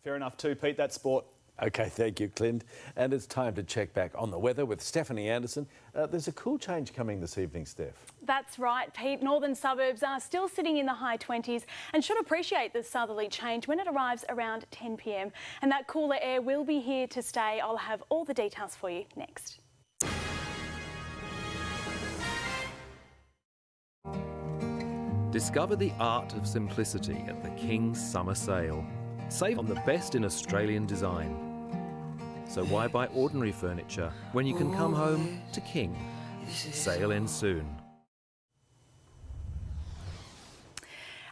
Fair enough too, Pete. That's sport. Okay, thank you, Clint. And it's time to check back on the weather with Stephanie Anderson. There's a cool change coming this evening, Steph. That's right, Pete. Northern suburbs are still sitting in the high 20s and should appreciate the southerly change when it arrives around 10 p.m. And that cooler air will be here to stay. I'll have all the details for you next. Discover the art of simplicity at the King's Summer Sale. Save on the best in Australian design. So why buy ordinary furniture when you can come home to King? Sale ends soon.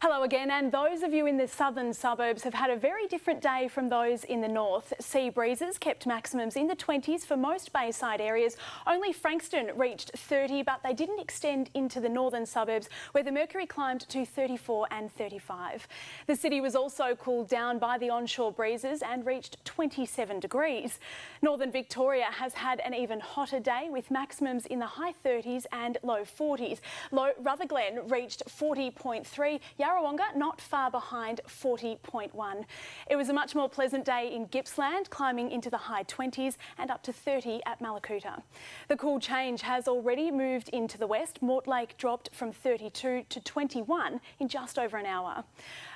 Hello again, and those of you in the southern suburbs have had a very different day from those in the north. Sea breezes kept maximums in the 20s for most Bayside areas. Only Frankston reached 30, but they didn't extend into the northern suburbs where the mercury climbed to 34 and 35. The city was also cooled down by the onshore breezes and reached 27 degrees. Northern Victoria has had an even hotter day with maximums in the high 30s and low 40s. Rutherglen reached 40.3. Yarrawonga not far behind 40.1. It was a much more pleasant day in Gippsland, climbing into the high 20s and up to 30 at Mallacoota. The cool change has already moved into the west. Mortlake dropped from 32 to 21 in just over an hour.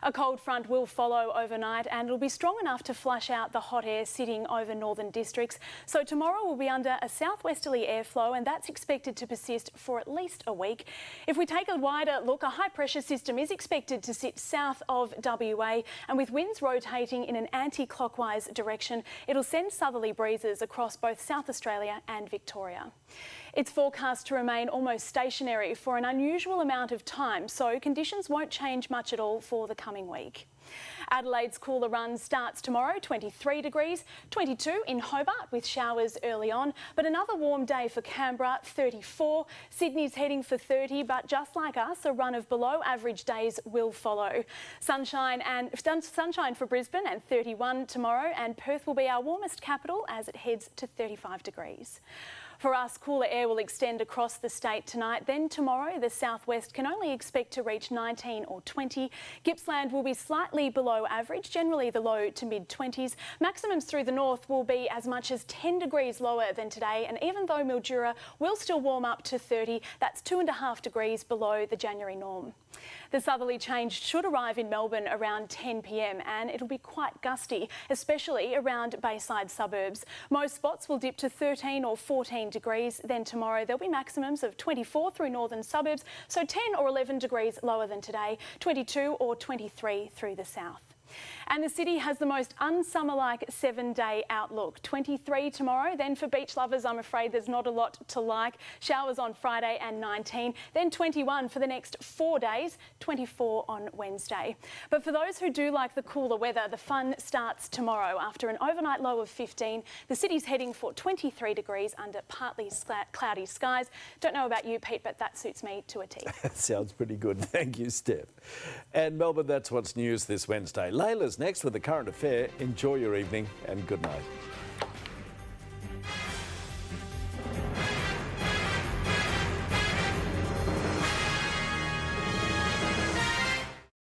A cold front will follow overnight and it'll be strong enough to flush out the hot air sitting over northern districts. So tomorrow we'll be under a southwesterly airflow and that's expected to persist for at least a week. If we take a wider look, a high pressure system is expected to sit south of WA and with winds rotating in an anti-clockwise direction, it'll send southerly breezes across both South Australia and Victoria. It's forecast to remain almost stationary for an unusual amount of time, so conditions won't change much at all for the coming week. Adelaide's cooler run starts tomorrow, 23 degrees, 22 in Hobart with showers early on, but another warm day for Canberra, 34. Sydney's heading for 30, but just like us, a run of below average days will follow. Sunshine for Brisbane and 31 tomorrow, and Perth will be our warmest capital as it heads to 35 degrees. For us, cooler air will extend across the state tonight. Then tomorrow, the southwest can only expect to reach 19 or 20. Gippsland will be slightly below average, generally the low to mid-20s. Maximums through the north will be as much as 10 degrees lower than today. And even though Mildura will still warm up to 30, that's 2.5 degrees below the January norm. The southerly change should arrive in Melbourne around 10 p.m. and it'll be quite gusty, especially around Bayside suburbs. Most spots will dip to 13 or 14 degrees. Then tomorrow there'll be maximums of 24 through northern suburbs, so 10 or 11 degrees lower than today, 22 or 23 through the south. And the city has the most unsummer-like 7-day outlook. 23 tomorrow, then for beach lovers, I'm afraid there's not a lot to like. Showers on Friday and 19, then 21 for the next 4 days, 24 on Wednesday. But for those who do like the cooler weather, the fun starts tomorrow. After an overnight low of 15, the city's heading for 23 degrees under partly cloudy skies. Don't know about you, Pete, but that suits me to a T. That sounds pretty good. Thank you, Steph. And Melbourne, that's what's news this Wednesday. Layla's next with the current affair. Enjoy your evening and good night.